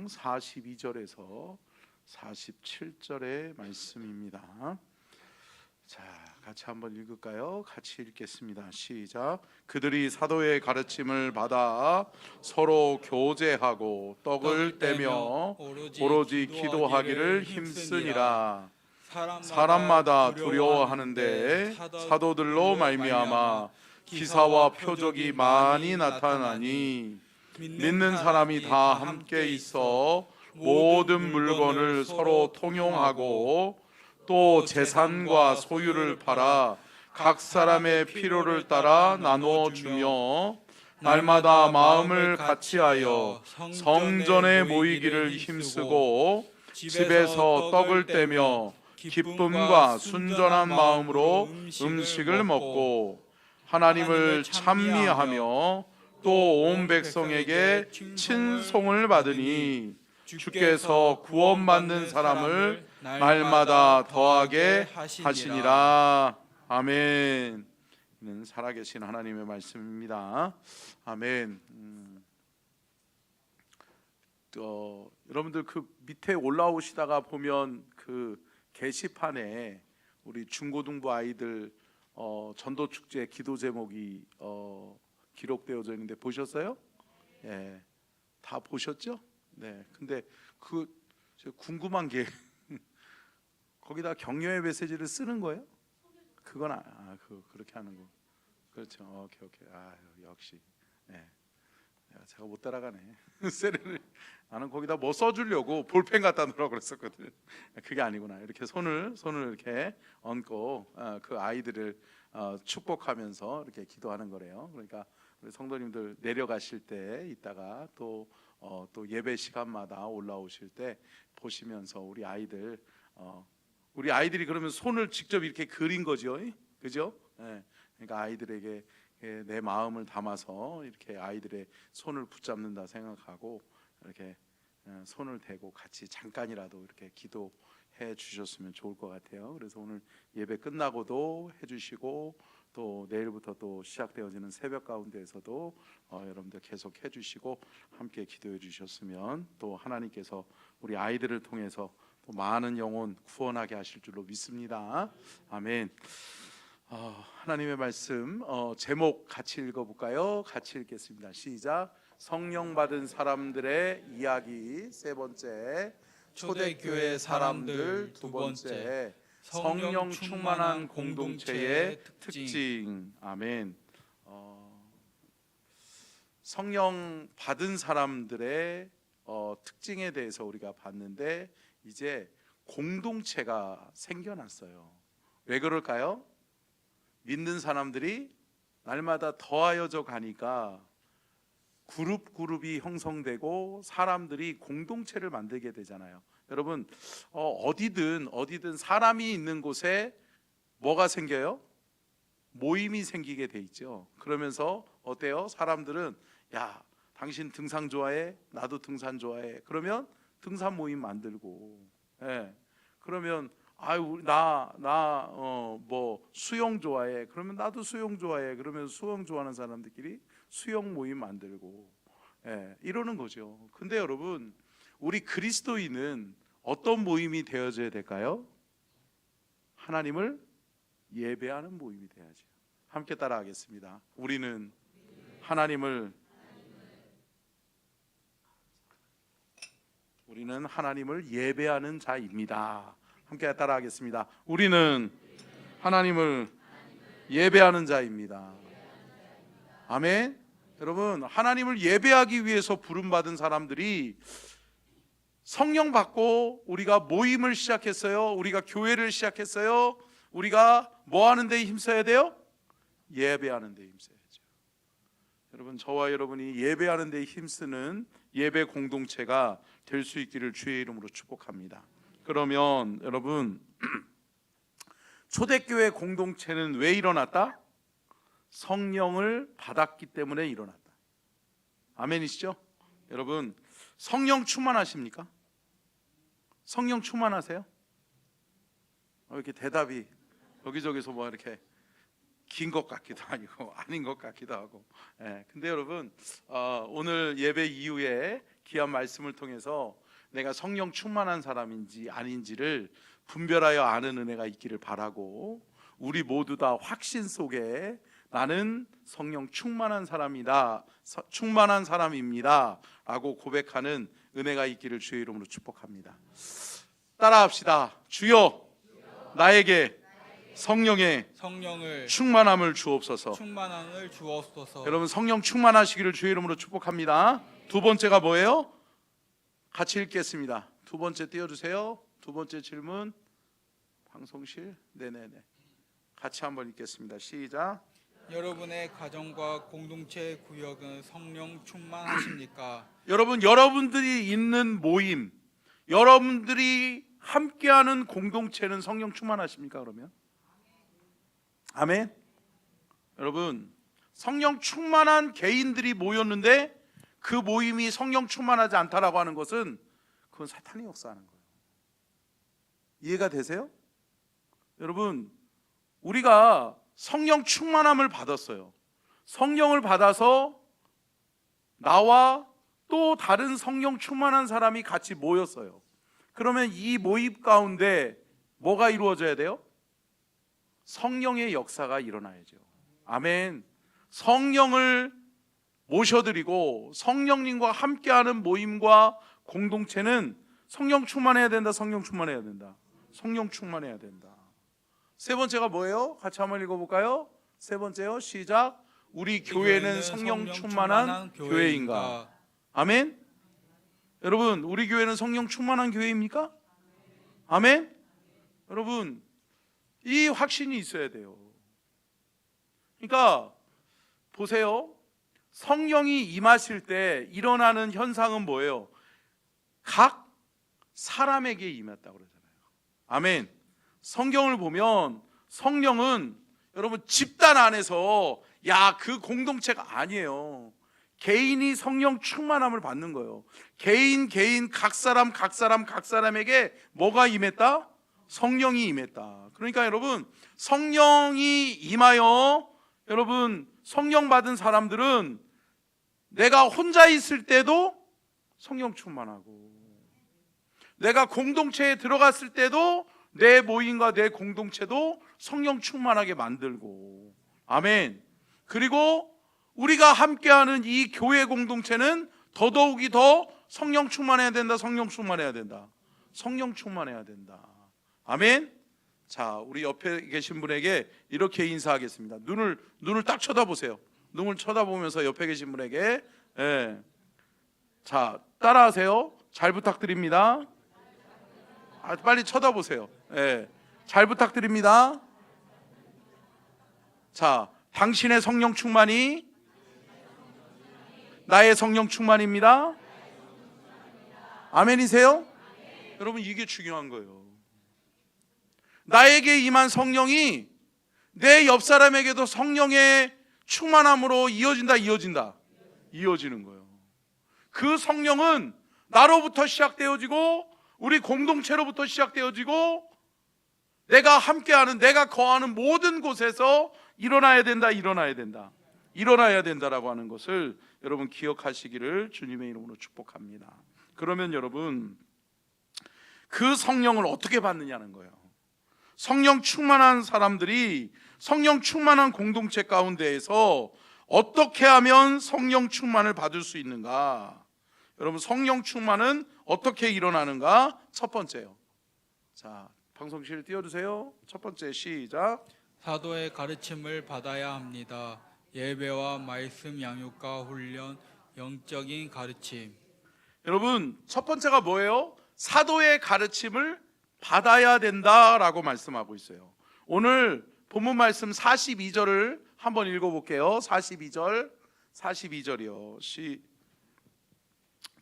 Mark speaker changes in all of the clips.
Speaker 1: 6장 42절에서 47절의 말씀입니다. 자, 같이 한번 읽을까요? 같이 읽겠습니다. 시작. 그들이 사도의 가르침을 받아 서로 교제하고 떡을 떼며 오로지 기도하기를 힘쓰니라. 사람마다 두려워하는데 사도들로 말미암아 기사와 표적이 많이 나타나니 믿는 사람이 다 함께 있어 모든 물건을 서로 통용하고 또 재산과 소유를 팔아 각 사람의 필요를 따라 나누어 주며 날마다 마음을 같이하여 성전에 모이기를 힘쓰고 집에서 떡을 떼며 기쁨과 순전한 마음으로 음식을 먹고 하나님을 찬미하며 또 온 백성에게 친송을 받으니 주께서 구원받는 사람을 날마다 더하게 하시니라. 아멘. 이는 살아계신 하나님의 말씀입니다. 아멘. 여러분들 그 밑에 올라오시다가 보면 그 게시판에 우리 중고등부 아이들 전도축제 기도 제목이 기록되어져 있는데 보셨어요? 예, 다 보셨죠? 네. 근데 궁금한 게 거기다 격려의 메시지를 쓰는 거예요? 그건 그렇게 하는 거. 그렇죠. 오케이. 역시. 네. 제가 못 따라가네. 세례를 나는 거기다 뭐 써주려고 볼펜 갖다 놓으라고 그랬었거든. 그게 아니구나. 이렇게 손을 이렇게 얹고 그 아이들을 축복하면서 이렇게 기도하는 거래요. 그러니까 우리 성도님들 내려가실 때 이따가 또 예배 시간마다 올라오실 때 보시면서 우리 아이들이 그러면 손을 직접 이렇게 그린 거죠, 그죠? 네. 그러니까 아이들에게 내 마음을 담아서 이렇게 아이들의 손을 붙잡는다 생각하고 이렇게 손을 대고 같이 잠깐이라도 이렇게 기도해 주셨으면 좋을 것 같아요. 그래서 오늘 예배 끝나고도 해주시고 또 내일부터 또 시작되어지는 새벽 가운데에서도 여러분들 계속 해주시고 함께 기도해 주셨으면 또 하나님께서 우리 아이들을 통해서 또 많은 영혼 구원하게 하실 줄로 믿습니다. 아멘. 하나님의 말씀 제목 같이 읽어볼까요? 같이 읽겠습니다. 시작. 성령 받은 사람들의 이야기 세 번째, 초대교회 사람들 두 번째, 성령 충만한 공동체의 특징. 아멘. 성령 받은 사람들의 특징에 대해서 우리가 봤는데 이제 공동체가 생겨났어요. 왜 그럴까요? 믿는 사람들이 날마다 더하여져 가니까 그룹이 형성되고 사람들이 공동체를 만들게 되잖아요. 여러분 어디든 사람이 있는 곳에 뭐가 생겨요? 모임이 생기게 돼 있죠. 그러면서 어때요? 사람들은 야, 당신 등산 좋아해? 나도 등산 좋아해. 그러면 등산 모임 만들고, 그러면 뭐 수영 좋아해. 그러면 나도 수영 좋아해. 그러면 수영 좋아하는 사람들끼리 수영 모임 만들고, 이러는 거죠. 근데 여러분, 우리 그리스도인은 어떤 모임이 되어져야 될까요? 하나님을 예배하는 모임이 돼야죠. 함께 따라하겠습니다. 우리는 하나님을 예배하는 자입니다. 함께 따라하겠습니다. 우리는 하나님을 예배하는 자입니다. 아멘. 여러분, 하나님을 예배하기 위해서 부름받은 사람들이 성령 받고 우리가 모임을 시작했어요. 우리가 교회를 시작했어요. 우리가 뭐 하는 데 힘써야 돼요? 예배하는 데 힘써야죠. 여러분, 저와 여러분이 예배하는 데 힘쓰는 예배 공동체가 될 수 있기를 주의 이름으로 축복합니다. 그러면 여러분, 초대교회 공동체는 왜 일어났다? 성령을 받았기 때문에 일어났다. 아멘이시죠? 여러분, 성령 충만하십니까? 성령 충만하세요? 이렇게 대답이 여기저기서 뭐 이렇게 긴 것 같기도 아니고 아닌 것 같기도 하고. 근데 여러분, 오늘 예배 이후에 귀한 말씀을 통해서 내가 성령 충만한 사람인지 아닌지를 분별하여 아는 은혜가 있기를 바라고, 우리 모두 다 확신 속에 나는 성령 충만한 사람이다, 충만한 사람입니다 라고 고백하는 은혜가 있기를 주의 이름으로 축복합니다. 따라합시다. 주여 나에게 성령의 충만함을 주옵소서. 여러분 성령 충만하시기를 주의 이름으로 축복합니다. 두 번째가 뭐예요? 같이 읽겠습니다. 두 번째 띄워주세요. 두 번째 질문. 방송실. 네네네. 같이 한번 읽겠습니다. 시작.
Speaker 2: 여러분의 가정과 공동체 구역은 성령 충만하십니까?
Speaker 1: 여러분, 여러분들이 있는 모임, 여러분들이 함께하는 공동체는 성령 충만하십니까? 그러면 아멘. 여러분, 성령 충만한 개인들이 모였는데 그 모임이 성령 충만하지 않다라고 하는 것은 그건 사탄이 역사하는 거예요. 이해가 되세요? 여러분, 우리가 성령 충만함을 받았어요. 성령을 받아서 나와 또 다른 성령 충만한 사람이 같이 모였어요. 그러면 이 모임 가운데 뭐가 이루어져야 돼요? 성령의 역사가 일어나야죠. 아멘. 성령을 모셔드리고 성령님과 함께하는 모임과 공동체는 성령 충만해야 된다. 성령 충만해야 된다. 성령 충만해야 된다. 세 번째가 뭐예요? 같이 한번 읽어볼까요? 세 번째요. 시작. 우리 교회는 성령 충만한 교회인가? 아멘. 여러분, 우리 교회는 성령 충만한 교회입니까? 아멘. 여러분, 이 확신이 있어야 돼요. 그러니까 보세요. 성령이 임하실 때 일어나는 현상은 뭐예요? 각 사람에게 임했다고 그러잖아요. 아멘. 성경을 보면 성령은 여러분 집단 안에서 그 공동체가 아니에요. 개인이 성령 충만함을 받는 거예요. 개인 각 사람에게 뭐가 임했다? 성령이 임했다. 그러니까 여러분, 성령이 임하여 여러분 성령 받은 사람들은 내가 혼자 있을 때도 성령 충만하고, 내가 공동체에 들어갔을 때도 내 모임과 내 공동체도 성령 충만하게 만들고, 아멘. 그리고 우리가 함께하는 이 교회 공동체는 더더욱이 더 성령 충만해야 된다. 성령 충만해야 된다. 성령 충만해야 된다. 아멘. 자, 우리 옆에 계신 분에게 이렇게 인사하겠습니다. 눈을 딱 쳐다보세요. 눈을 쳐다보면서 옆에 계신 분에게, 자, 따라하세요. 잘 부탁드립니다. 빨리 쳐다보세요. 잘 부탁드립니다. 자, 당신의 성령 충만이 나의 성령 충만입니다. 아멘이세요? 여러분, 이게 중요한 거예요. 나에게 임한 성령이 내 옆 사람에게도 성령의 충만함으로 이어지는 거예요. 그 성령은 나로부터 시작되어지고 우리 공동체로부터 시작되어지고 내가 함께하는, 내가 거하는 모든 곳에서 일어나야 된다라고 하는 것을 여러분 기억하시기를 주님의 이름으로 축복합니다. 그러면 여러분, 그 성령을 어떻게 받느냐는 거예요. 성령 충만한 사람들이 성령 충만한 공동체 가운데에서 어떻게 하면 성령 충만을 받을 수 있는가? 여러분, 성령 충만은 어떻게 일어나는가? 첫 번째요. 자, 방송실 띄워주세요. 첫 번째 시작.
Speaker 2: 사도의 가르침을 받아야 합니다. 예배와 말씀 양육과 훈련, 영적인 가르침.
Speaker 1: 여러분, 첫 번째가 뭐예요? 사도의 가르침을 받아야 된다라고 말씀하고 있어요. 오늘 본문 말씀 42절을 한번 읽어볼게요. 42절이요.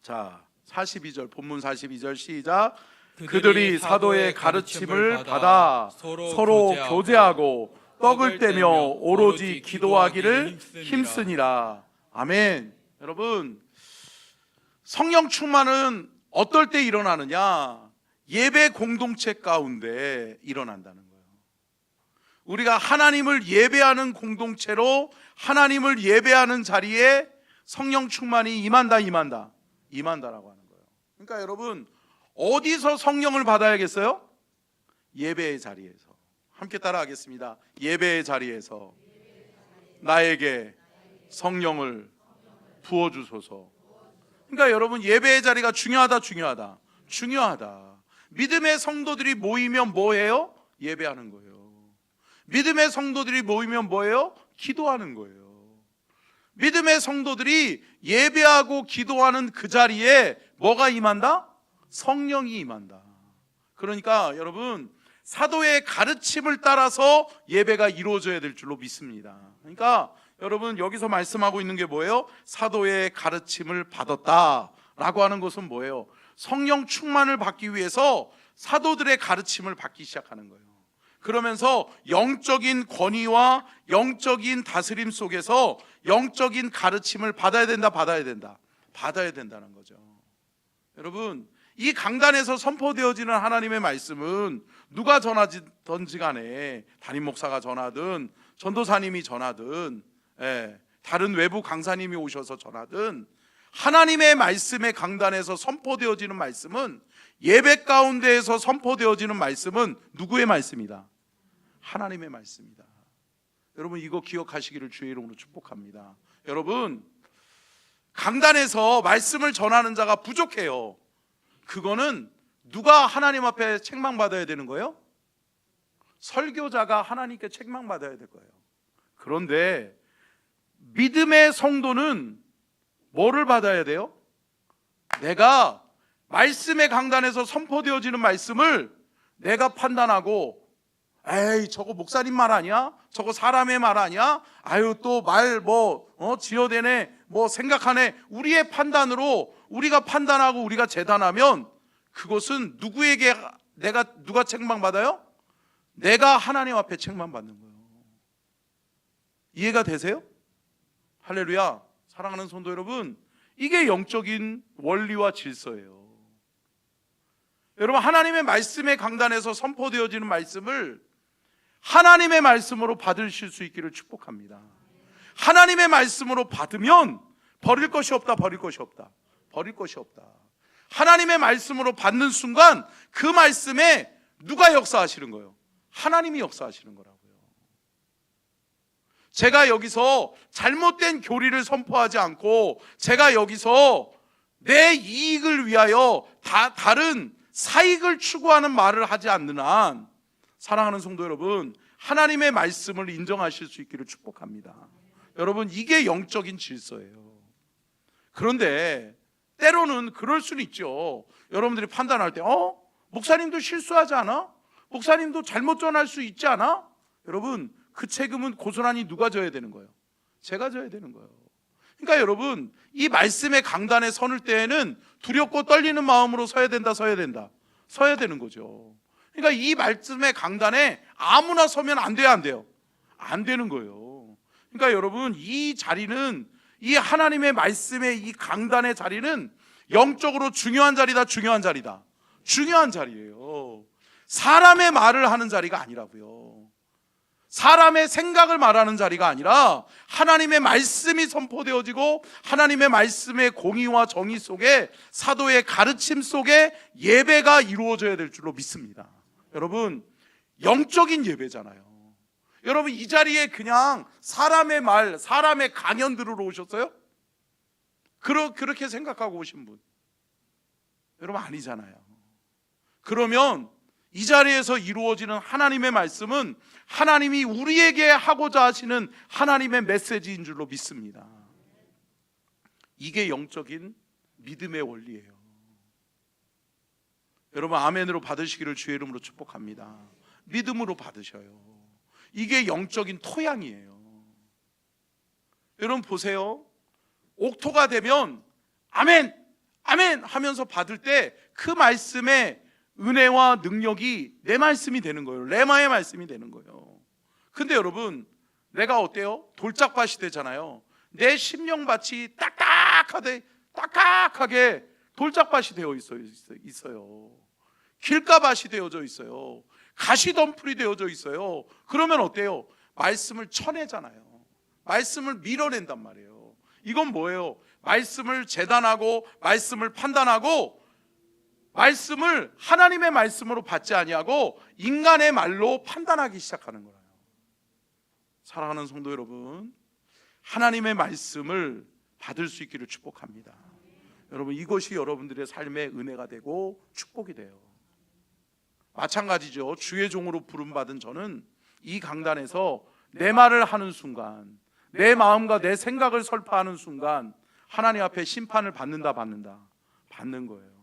Speaker 1: 자, 42절, 본문 42절 시작. 그들이 사도의 가르침을 받아 서로 교제하고 떡을 떼며 오로지 기도하기를 힘쓰니라. 아멘. 여러분, 성령 충만은 어떨 때 일어나느냐? 예배 공동체 가운데 일어난다는 거예요. 우리가 하나님을 예배하는 공동체로 하나님을 예배하는 자리에 성령 충만이 임한다. 임한다라고 하는 거예요. 그러니까 여러분, 어디서 성령을 받아야겠어요? 예배의 자리에서. 함께 따라하겠습니다. 예배의 자리에서 나에게 성령을 부어주소서. 그러니까 여러분, 예배의 자리가 중요하다. 믿음의 성도들이 모이면 뭐예요? 예배하는 거예요. 믿음의 성도들이 모이면 뭐예요? 기도하는 거예요. 믿음의 성도들이 예배하고 기도하는 그 자리에 뭐가 임한다? 성령이 임한다. 그러니까 여러분, 사도의 가르침을 따라서 예배가 이루어져야 될 줄로 믿습니다. 그러니까 여러분, 여기서 말씀하고 있는 게 뭐예요? 사도의 가르침을 받았다라고 하는 것은 뭐예요? 성령 충만을 받기 위해서 사도들의 가르침을 받기 시작하는 거예요. 그러면서 영적인 권위와 영적인 다스림 속에서 영적인 가르침을 받아야 된다는 거죠. 여러분, 이 강단에서 선포되어지는 하나님의 말씀은 누가 전하든지 간에, 담임 목사가 전하든 전도사님이 전하든 다른 외부 강사님이 오셔서 전하든, 하나님의 말씀의 강단에서 선포되어지는 말씀은, 예배 가운데에서 선포되어지는 말씀은 누구의 말씀이다? 하나님의 말씀이다. 여러분, 이거 기억하시기를 주의 이름으로 축복합니다. 여러분, 강단에서 말씀을 전하는 자가 부족해요. 그거는 누가 하나님 앞에 책망받아야 되는 거예요? 설교자가 하나님께 책망받아야 될 거예요. 그런데 믿음의 성도는 뭐를 받아야 돼요? 내가 말씀의 강단에서 선포되어지는 말씀을 내가 판단하고, 에이, 저거 목사님 말 아니야? 저거 사람의 말 아니야? 아유, 또 말 지어대네, 생각하네. 우리의 판단으로 우리가 판단하고 우리가 재단하면 그것은 누가 책망받아요? 내가 하나님 앞에 책망받는 거예요. 이해가 되세요? 할렐루야. 사랑하는 성도 여러분, 이게 영적인 원리와 질서예요. 여러분, 하나님의 말씀의 강단에서 선포되어지는 말씀을 하나님의 말씀으로 받으실 수 있기를 축복합니다. 하나님의 말씀으로 받으면 버릴 것이 없다. 하나님의 말씀으로 받는 순간 그 말씀에 누가 역사하시는 거예요? 하나님이 역사하시는 거라고요. 제가 여기서 잘못된 교리를 선포하지 않고, 제가 여기서 내 이익을 위하여 다른 사익을 추구하는 말을 하지 않는 한, 사랑하는 성도 여러분, 하나님의 말씀을 인정하실 수 있기를 축복합니다. 여러분, 이게 영적인 질서예요. 그런데 때로는 그럴 수는 있죠. 여러분들이 판단할 때, 목사님도 실수하지 않아? 목사님도 잘못 전할 수 있지 않아? 여러분, 그 책임은 고스란히 누가 져야 되는 거예요? 제가 져야 되는 거예요. 그러니까 여러분, 이 말씀의 강단에 서는 때에는 두렵고 떨리는 마음으로 서야 되는 거죠. 그러니까 이 말씀의 강단에 아무나 서면 안 돼요? 안 되는 거예요. 그러니까 여러분, 이 자리는, 이 하나님의 말씀의 이 강단의 자리는 영적으로 중요한 자리예요. 사람의 말을 하는 자리가 아니라고요. 사람의 생각을 말하는 자리가 아니라 하나님의 말씀이 선포되어지고 하나님의 말씀의 공의와 정의 속에, 사도의 가르침 속에 예배가 이루어져야 될 줄로 믿습니다. 여러분, 영적인 예배잖아요. 여러분, 이 자리에 그냥 사람의 말, 사람의 강연 들으러 오셨어요? 그렇게 생각하고 오신 분? 여러분, 아니잖아요. 그러면 이 자리에서 이루어지는 하나님의 말씀은 하나님이 우리에게 하고자 하시는 하나님의 메시지인 줄로 믿습니다. 이게 영적인 믿음의 원리예요. 여러분, 아멘으로 받으시기를 주의 이름으로 축복합니다. 믿음으로 받으셔요. 이게 영적인 토양이에요. 여러분 보세요. 옥토가 되면 아멘, 아멘 하면서 받을 때 그 말씀의 은혜와 능력이 내 말씀이 되는 거예요. 레마의 말씀이 되는 거예요. 근데 여러분, 내가 어때요? 돌짝밭이 되잖아요. 내 심령밭이 딱딱하게 돌짝밭이 되어 있어요. 길가밭이 되어져 있어요. 가시덤불이 되어져 있어요. 그러면 어때요? 말씀을 쳐내잖아요. 말씀을 밀어낸단 말이에요. 이건 뭐예요? 말씀을 재단하고 말씀을 판단하고 말씀을 하나님의 말씀으로 받지 아니하고 인간의 말로 판단하기 시작하는 거예요. 사랑하는 성도 여러분, 하나님의 말씀을 받을 수 있기를 축복합니다. 여러분, 이것이 여러분들의 삶의 은혜가 되고 축복이 돼요. 마찬가지죠. 주의 종으로 부름받은 저는 이 강단에서 내 말을 하는 순간, 내 마음과 내 생각을 설파하는 순간 하나님 앞에 심판을 받는 거예요.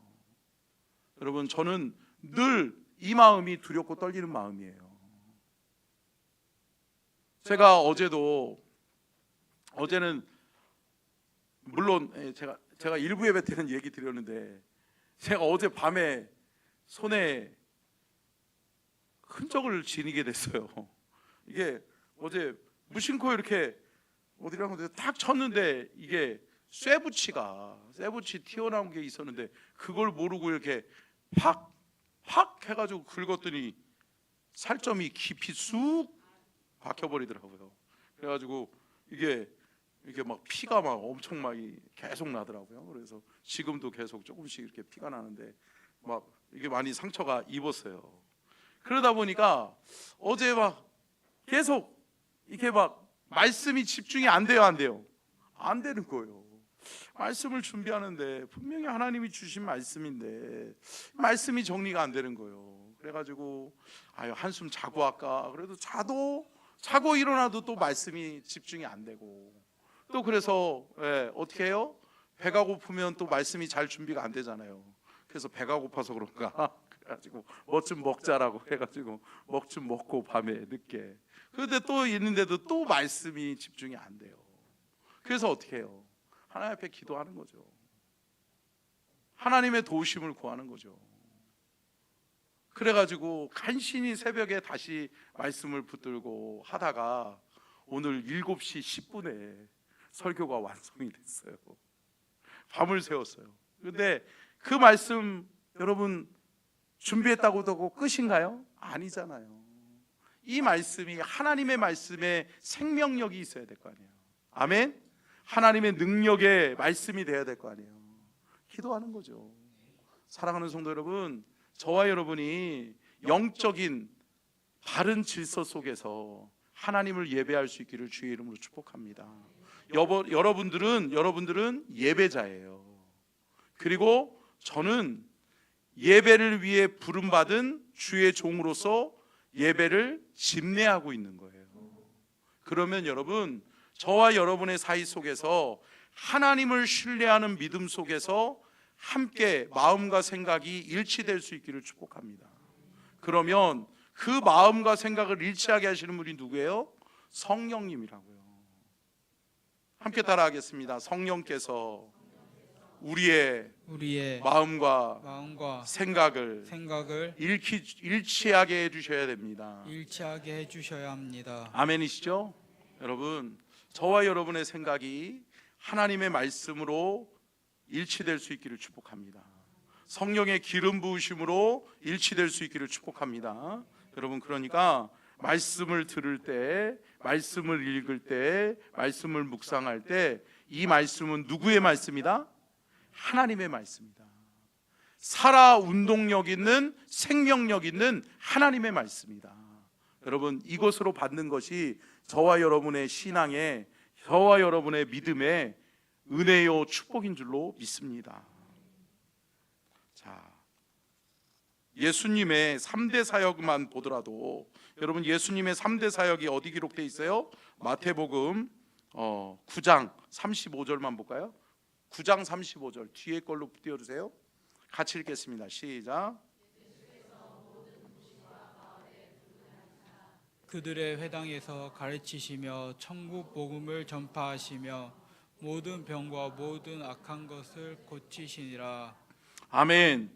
Speaker 1: 여러분, 저는 늘 이 마음이 두렵고 떨리는 마음이에요. 제가 어제는 물론 제가 일부 예배 때는 얘기 드렸는데, 제가 어제 밤에 손에 흔적을 지니게 됐어요. 이게 어제 무심코 이렇게 어디라고 딱 쳤는데 이게 쇠붙이 튀어나온 게 있었는데 그걸 모르고 이렇게 팍 해가지고 긁었더니 살점이 깊이 쑥 박혀버리더라고요. 그래가지고 이게 막 피가 막 엄청 막 계속 나더라고요. 그래서 지금도 계속 조금씩 이렇게 피가 나는데 막 이게 많이 상처가 입었어요. 그러다 보니까 어제 막 계속 이렇게 막 말씀이 집중이 안 돼요. 안 되는 거예요. 말씀을 준비하는데 분명히 하나님이 주신 말씀인데 말씀이 정리가 안 되는 거예요. 그래가지고 한숨 자고 할까, 그래도 자고 일어나도 또 말씀이 집중이 안 되고, 또 그래서 어떻게 해요? 배가 고프면 또 말씀이 잘 준비가 안 되잖아요. 그래서 배가 고파서 그런가 그래가지고 뭐 좀 먹자라고 해가지고 좀 먹고 밤에 늦게, 그런데 또 있는데도 또 말씀이 집중이 안 돼요. 그래서 어떻게 해요? 하나님 앞에 기도하는 거죠. 하나님의 도우심을 구하는 거죠. 그래가지고 간신히 새벽에 다시 말씀을 붙들고 하다가 오늘 7시 10분에 설교가 완성이 됐어요. 밤을 새웠어요. 그런데 그 말씀 여러분 준비했다고 하고 끝인가요? 아니잖아요. 이 말씀이 하나님의 말씀에 생명력이 있어야 될 거 아니에요. 아멘? 하나님의 능력의 말씀이 되어야 될 거 아니에요. 기도하는 거죠. 사랑하는 성도 여러분, 저와 여러분이 영적인 바른 질서 속에서 하나님을 예배할 수 있기를 주의 이름으로 축복합니다. 여러분들은 예배자예요. 그리고 저는 예배를 위해 부름받은 주의 종으로서 예배를 집례하고 있는 거예요. 그러면 여러분, 저와 여러분의 사이 속에서 하나님을 신뢰하는 믿음 속에서 함께 마음과 생각이 일치될 수 있기를 축복합니다. 그러면 그 마음과 생각을 일치하게 하시는 분이 누구예요? 성령님이라고요. 함께 따라하겠습니다. 성령께서 우리의 마음과 생각을 일치하게 해주셔야 됩니다.
Speaker 2: 일치하게 해주셔야 합니다.
Speaker 1: 아멘이시죠? 여러분, 저와 여러분의 생각이 하나님의 말씀으로 일치될 수 있기를 축복합니다. 성령의 기름 부으심으로 일치될 수 있기를 축복합니다. 여러분, 그러니까 말씀을 들을 때, 말씀을 읽을 때, 말씀을 묵상할 때 이 말씀은 누구의 말씀이다? 하나님의 말씀이다. 살아 운동력 있는, 생명력 있는 하나님의 말씀이다. 여러분, 이것으로 받는 것이 저와 여러분의 신앙의, 저와 여러분의 믿음의 은혜요 축복인 줄로 믿습니다. 자, 예수님의 3대 사역만 보더라도, 여러분 예수님의 3대 사역이 어디 기록되어 있어요? 마태복음 9장 35절만 볼까요? 9장 35절 뒤에 걸로 띄워주세요. 같이 읽겠습니다. 시작.
Speaker 2: 그들의 회당에서 가르치시며 천국 복음을 전파하시며 모든 병과 모든 악한 것을 고치시니라.
Speaker 1: 아멘.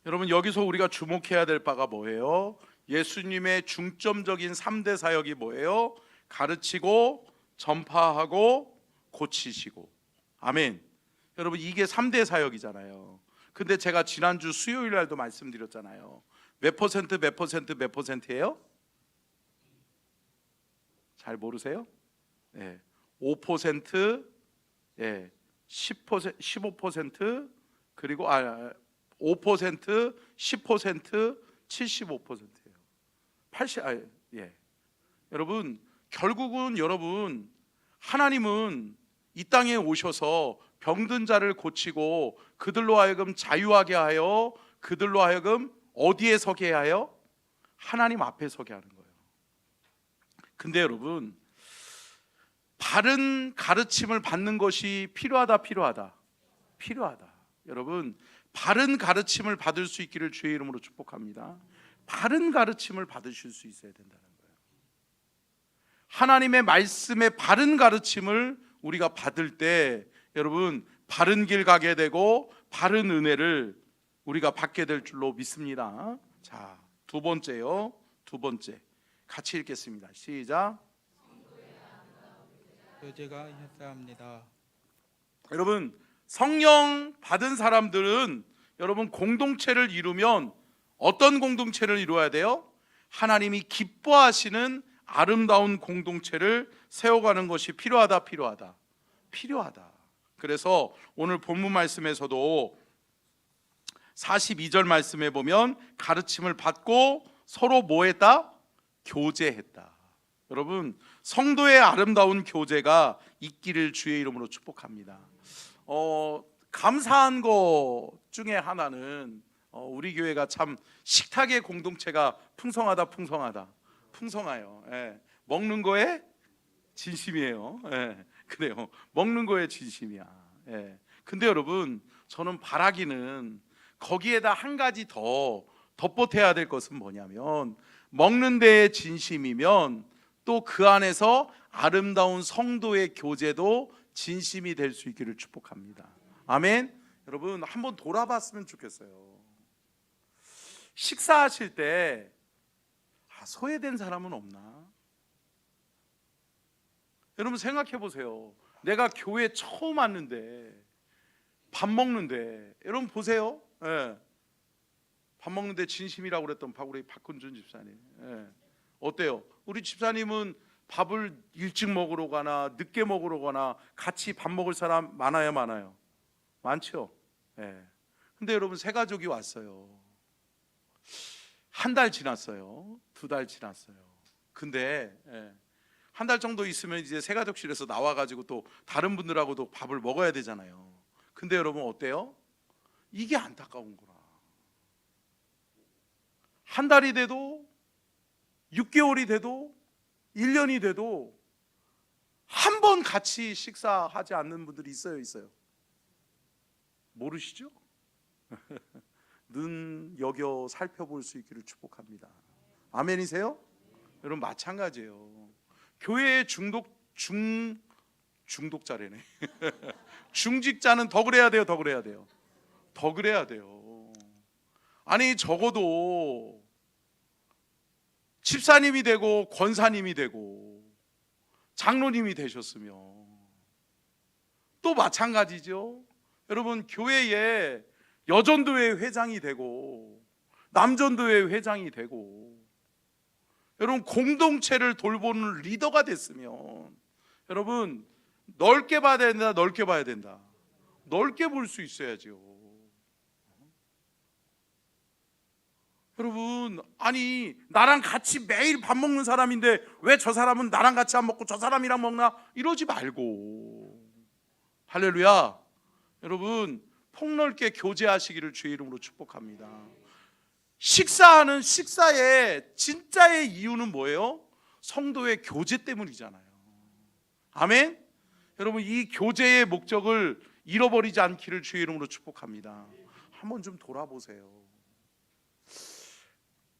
Speaker 1: 여러분, 여기서 우리가 주목해야 될 바가 뭐예요? 예수님의 중점적인 3대 사역이 뭐예요? 가르치고 전파하고 고치시고. 아멘. 여러분, 이게 3대 사역이잖아요. 근데 제가 지난주 수요일 날도 말씀드렸잖아요. 몇 퍼센트예요? 잘 모르세요? 네. 5%, 10%, 15% 그리고 5%, 10%, 75%예요. 80 예. 여러분 결국은 여러분 하나님은 이 땅에 오셔서 병든 자를 고치고 그들로 하여금 자유하게 하여 그들로 하여금 어디에 서게 하여? 하나님 앞에 서게 하는 거예요. 근데 여러분 바른 가르침을 받는 것이 필요하다. 여러분 바른 가르침을 받을 수 있기를 주의 이름으로 축복합니다. 바른 가르침을 받으실 수 있어야 된다는 거예요. 하나님의 말씀의 바른 가르침을 우리가 받을 때 여러분 바른 길 가게 되고 바른 은혜를 우리가 받게 될 줄로 믿습니다. 자, 두 번째요. 두 번째 같이 읽겠습니다. 시작.
Speaker 2: 교제가 있어야 합니다.
Speaker 1: 여러분 성령 받은 사람들은 여러분 공동체를 이루면 어떤 공동체를 이루어야 돼요? 하나님이 기뻐하시는 아름다운 공동체를 세워가는 것이 필요하다. 그래서 오늘 본문 말씀에서도 42절 말씀에 보면 가르침을 받고 서로 뭐 했다? 교제했다. 여러분 성도의 아름다운 교제가 있기를 주의 이름으로 축복합니다. 감사한 것 중에 하나는 우리 교회가 참 식탁의 공동체가 풍성해요. 예. 먹는 거에 진심이에요. 예. 그래요. 먹는 거에 진심이야. 예. 근데 여러분 저는 바라기는 거기에다 한 가지 더 덧보태야 될 것은 뭐냐면 먹는 데에 진심이면 또 그 안에서 아름다운 성도의 교제도 진심이 될 수 있기를 축복합니다. 아멘. 여러분 한번 돌아봤으면 좋겠어요. 식사하실 때 소외된 사람은 없나? 여러분 생각해 보세요. 내가 교회 처음 왔는데 밥 먹는데 여러분 보세요. 예. 밥 먹는데 진심이라고 그랬던 우리 박훈준 집사님. 예. 어때요? 우리 집사님은 밥을 일찍 먹으러 가나 늦게 먹으러 가나 같이 밥 먹을 사람 많아요? 많죠. 예. 근데 여러분 새 가족이 왔어요. 한 달 지났어요. 2달 지났어요. 근데 한 달 정도 있으면 이제 새 가족실에서 나와가지고 또 다른 분들하고도 밥을 먹어야 되잖아요. 근데 여러분 어때요? 이게 안타까운 거라. 한 달이 돼도 6개월이 돼도 1년이 돼도 한 번 같이 식사하지 않는 분들이 있어요? 모르시죠? 눈여겨 살펴볼 수 있기를 축복합니다. 아멘이세요? 여러분 마찬가지예요. 교회의 중독자래네. 중직자는 더 그래야 돼요. 아니 적어도 집사님이 되고 권사님이 되고 장로님이 되셨으면 또 마찬가지죠. 여러분 교회에 여전도회 회장이 되고 남전도회 회장이 되고 여러분 공동체를 돌보는 리더가 됐으면 여러분 넓게 봐야 된다. 넓게 볼 수 있어야죠. 여러분 아니 나랑 같이 매일 밥 먹는 사람인데 왜 저 사람은 나랑 같이 안 먹고 저 사람이랑 먹나 이러지 말고 할렐루야. 여러분 폭넓게 교제하시기를 주의 이름으로 축복합니다. 식사하는 식사의 진짜의 이유는 뭐예요? 성도의 교제 때문이잖아요. 아멘. 여러분 이 교제의 목적을 잃어버리지 않기를 주의 이름으로 축복합니다. 한번 좀 돌아보세요.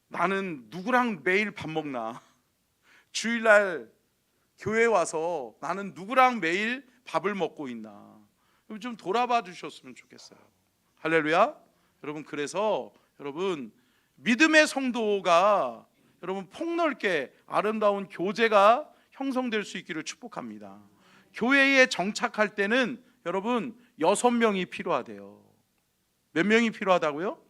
Speaker 1: 나는 누구랑 매일 밥 먹나? 주일날 교회 와서 나는 누구랑 매일 밥을 먹고 있나? 좀 돌아봐 주셨으면 좋겠어요. 할렐루야. 여러분 그래서 여러분 믿음의 성도가 여러분 폭넓게 아름다운 교제가 형성될 수 있기를 축복합니다. 교회에 정착할 때는 여러분 6명이 필요하대요. 몇 명이 필요하다고요?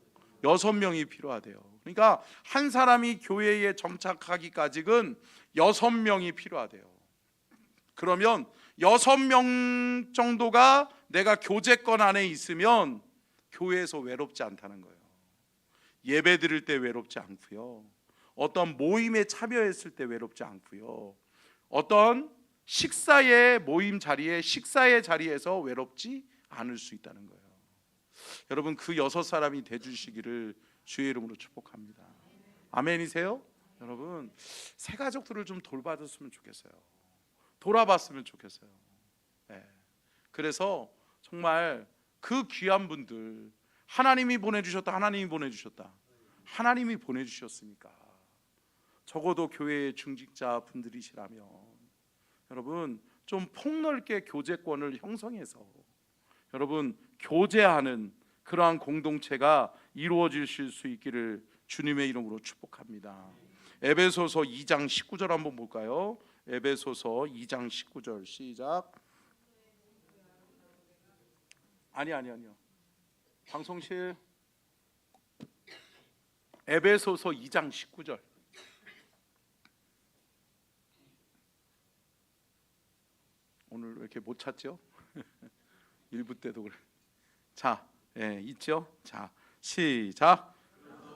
Speaker 1: 6명이 필요하대요. 그러니까 한 사람이 교회에 정착하기까지는 6명이 필요하대요. 그러면 6명 정도가 내가 교제권 안에 있으면 교회에서 외롭지 않다는 거예요. 예배 드릴 때 외롭지 않고요, 어떤 모임에 참여했을 때 외롭지 않고요, 어떤 식사의 모임 자리에 식사의 자리에서 외롭지 않을 수 있다는 거예요. 여러분, 그 6사람이 되주시기를 주의 이름으로 축복합니다. 아멘이세요? 여러분, 새 가족들을 좀 돌봐줬으면 좋겠어요. 돌아봤으면 좋겠어요. 네. 그래서 정말 그 귀한 분들, 하나님이 보내주셨다, 하나님이 보내주셨다, 하나님이 보내주셨으니까 적어도 교회의 중직자 분들이시라면 여러분 좀 폭넓게 교제권을 형성해서 여러분 교제하는 그러한 공동체가 이루어지실 수 있기를 주님의 이름으로 축복합니다. 에베소서 2장 19절 한번 볼까요? 에베소서 2장 19절 시작. 아니요. 방송실 에베소서 2장 19절. 오늘 왜 이렇게 못 찾죠? 1부 때도 그래. 자, 있죠? 자, 시작.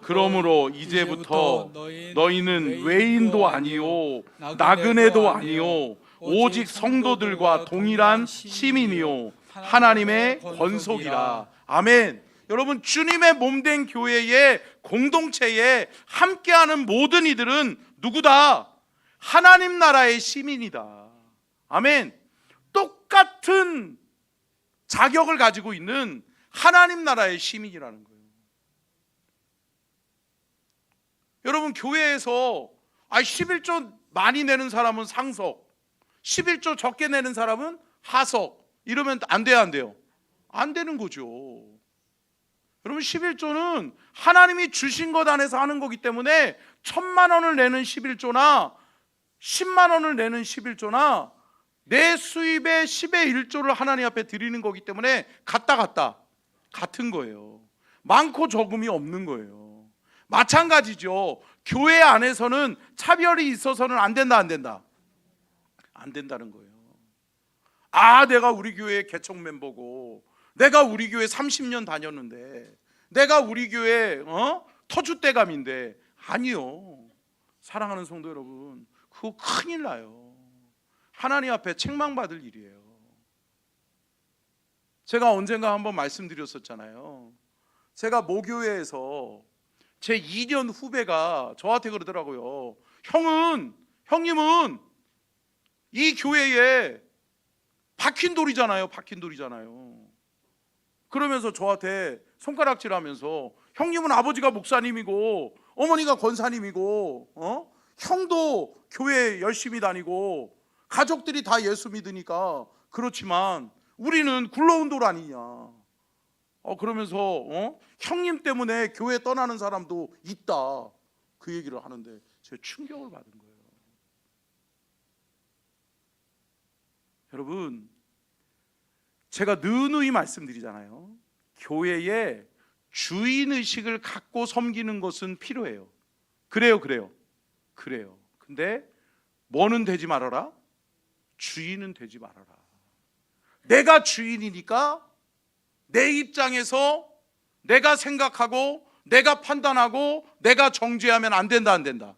Speaker 1: 그러므로 이제부터 너희는 외인도 아니요 나그네도 아니요 오직 성도들과 동일한 시민이요 하나님의 권속이라. 아멘. 여러분, 주님의 몸된 교회의 공동체에 함께하는 모든 이들은 누구다? 하나님 나라의 시민이다. 아멘. 똑같은 자격을 가지고 있는 하나님 나라의 시민이라는 거예요. 여러분, 교회에서 11조 많이 내는 사람은 상석, 11조 적게 내는 사람은 하석, 이러면 안 돼요, 안 돼요? 안 되는 거죠. 여러분, 11조는 하나님이 주신 것 안에서 하는 거기 때문에 1,000만 원을 내는 11조나 10만 원을 내는 11조나 내 수입의 10의 1조를 하나님 앞에 드리는 거기 때문에 같은 거예요. 많고 적음이 없는 거예요. 마찬가지죠. 교회 안에서는 차별이 있어서는 안 된다. 안 된다는 거예요. 내가 우리 교회 개척 멤버고, 내가 우리 교회 30년 다녔는데, 내가 우리 교회 터줏대감인데. 아니요. 사랑하는 성도 여러분, 그거 큰일 나요. 하나님 앞에 책망받을 일이에요. 제가 언젠가 한번 말씀드렸었잖아요. 제가 모교회에서 제 2년 후배가 저한테 그러더라고요. 형님은 이 교회에 박힌 돌이잖아요. 그러면서 저한테 손가락질하면서, 형님은 아버지가 목사님이고 어머니가 권사님이고 형도 교회 열심히 다니고 가족들이 다 예수 믿으니까 그렇지만 우리는 굴러온 돌 아니냐. 그러면서 형님 때문에 교회 떠나는 사람도 있다, 그 얘기를 하는데 제가 충격을 받은 거예요. 여러분, 제가 누누이 말씀드리잖아요. 교회에 주인의식을 갖고 섬기는 것은 필요해요. 그래요. 근데 뭐는 되지 말아라? 주인은 되지 말아라. 내가 주인이니까 내 입장에서 내가 생각하고 내가 판단하고 내가 정죄하면 안 된다.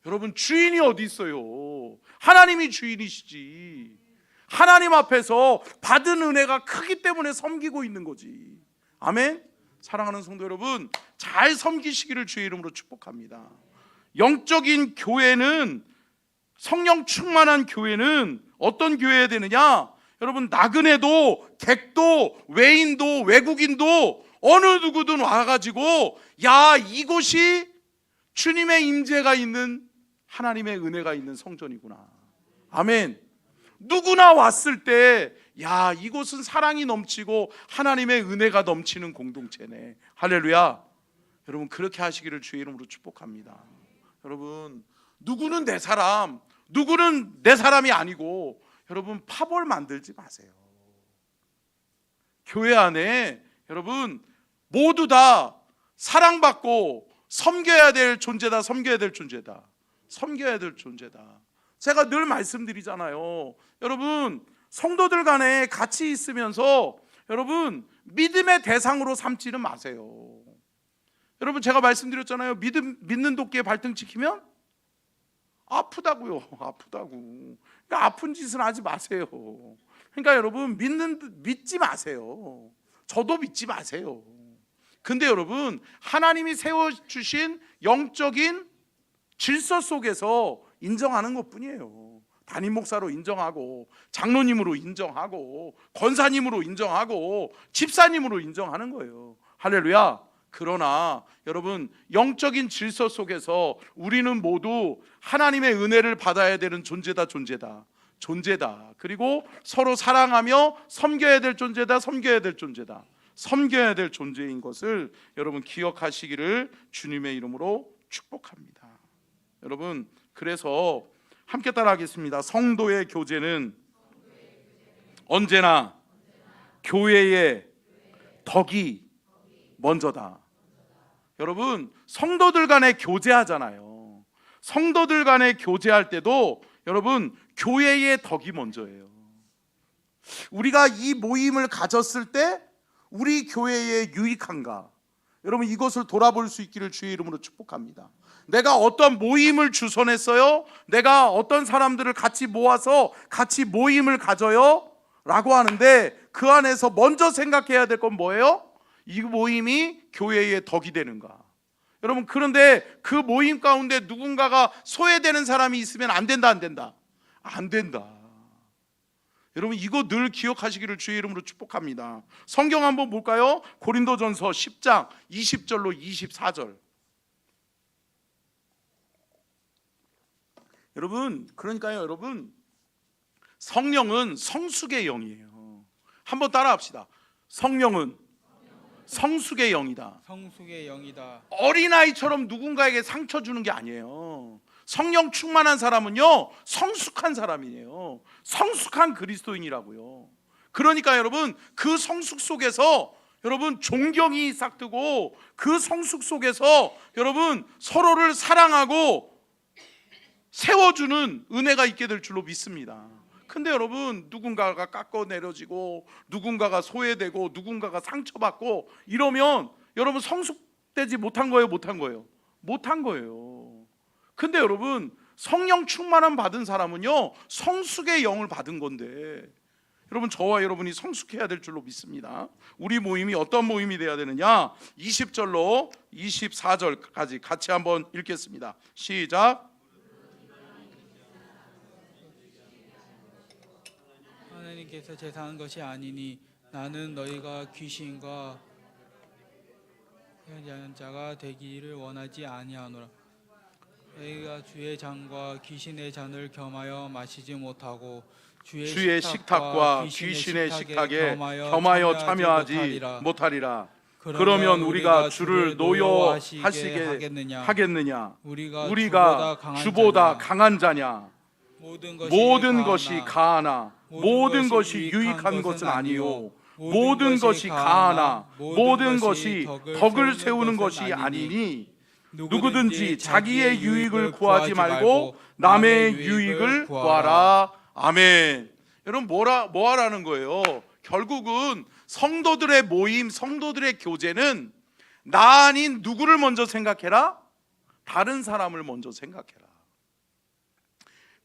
Speaker 1: 여러분, 주인이 어디 있어요? 하나님이 주인이시지. 하나님 앞에서 받은 은혜가 크기 때문에 섬기고 있는 거지. 아멘. 사랑하는 성도 여러분, 잘 섬기시기를 주의 이름으로 축복합니다. 영적인 교회는, 성령 충만한 교회는 어떤 교회여야 되느냐? 여러분, 나그네도 객도 외인도 외국인도 어느 누구든 와가지고, 이곳이 주님의 임재가 있는, 하나님의 은혜가 있는 성전이구나. 아멘. 누구나 왔을 때 이곳은 사랑이 넘치고 하나님의 은혜가 넘치는 공동체네. 할렐루야. 여러분, 그렇게 하시기를 주의 이름으로 축복합니다. 여러분, 누구는 내 사람, 누구는 내 사람이 아니고, 여러분, 파벌 만들지 마세요. 교회 안에 여러분 모두 다 사랑받고 섬겨야 될 존재다. 제가 늘 말씀드리잖아요. 여러분, 성도들 간에 같이 있으면서 여러분 믿음의 대상으로 삼지는 마세요. 여러분, 제가 말씀드렸잖아요. 믿는 도끼에 발등 찍히면 아프다고요. 아프다고. 그러니까 아픈 짓은 하지 마세요. 그러니까 여러분, 믿지 마세요. 저도 믿지 마세요. 근데 여러분, 하나님이 세워주신 영적인 질서 속에서 인정하는 것뿐이에요. 담임 목사로 인정하고, 장로님으로 인정하고, 권사님으로 인정하고, 집사님으로 인정하는 거예요. 할렐루야. 그러나 여러분, 영적인 질서 속에서 우리는 모두 하나님의 은혜를 받아야 되는 존재다. 그리고 서로 사랑하며 섬겨야 될 존재다. 섬겨야 될 존재인 것을 여러분 기억하시기를 주님의 이름으로 축복합니다. 여러분, 그래서 함께 따라하겠습니다. 성도의 교제는 언제나 교회의 덕이 먼저다. 여러분, 성도들 간에 교제하잖아요. 성도들 간에 교제할 때도 여러분 교회의 덕이 먼저예요. 우리가 이 모임을 가졌을 때 우리 교회에 유익한가? 여러분, 이것을 돌아볼 수 있기를 주의 이름으로 축복합니다. 내가 어떤 모임을 주선했어요? 내가 어떤 사람들을 같이 모아서 같이 모임을 가져요? 라고 하는데 그 안에서 먼저 생각해야 될 건 뭐예요? 이 모임이 교회의 덕이 되는가? 여러분, 그런데 그 모임 가운데 누군가가 소외되는 사람이 있으면 안 된다. 안 된다. 여러분, 이거 늘 기억하시기를 주의 이름으로 축복합니다. 성경 한번 볼까요? 고린도전서 10장 20절로 24절. 그러니까요 여러분, 성령은 성숙의 영이에요. 한번 따라합시다. 성령은 성숙의 영이다.
Speaker 2: 성숙의 영이다.
Speaker 1: 어린아이처럼 누군가에게 상처 주는 게 아니에요. 성령 충만한 사람은요 성숙한 사람이에요. 성숙한 그리스도인이라고요. 그러니까 여러분, 그 성숙 속에서 여러분 존경이 싹트고, 그 성숙 속에서 여러분 서로를 사랑하고 세워주는 은혜가 있게 될 줄로 믿습니다. 근데 여러분, 누군가가 깎아내려지고, 누군가가 소외되고, 누군가가 상처받고 이러면 여러분 성숙되지 못한 거예요? 못한 거예요. 근데 여러분, 성령 충만함 받은 사람은요 성숙의 영을 받은 건데, 여러분 저와 여러분이 성숙해야 될 줄로 믿습니다. 우리 모임이 어떤 모임이 돼야 되느냐? 20절로 24절까지 같이 한번 읽겠습니다. 시작.
Speaker 2: 하나님께서 제사한 것이 아니니 나는 너희가 귀신과 회개하는 자가 되기를 원하지 아니하노라. 너희가 주의 잔과 귀신의 잔을 겸하여 마시지 못하고 주의 식탁과 귀신의 식탁에 겸하여 참여하지 못하리라. 그러면 우리가 주를 노여하시게 하겠느냐? 우리가 주보다 강한 자냐? 모든 것이 가하나 모든 것이 유익한 것은 아니요, 모든 것이 가하나 모든 것이 덕을 세우는 것이 아니니, 누구든지 자기의 유익을 구하지 말고 남의 유익을 구하라. 아멘. 여러분, 뭐 하라는 거예요? 결국은 성도들의 모임, 성도들의 교제는 나 아닌 누구를 먼저 생각해라? 다른 사람을 먼저 생각해라.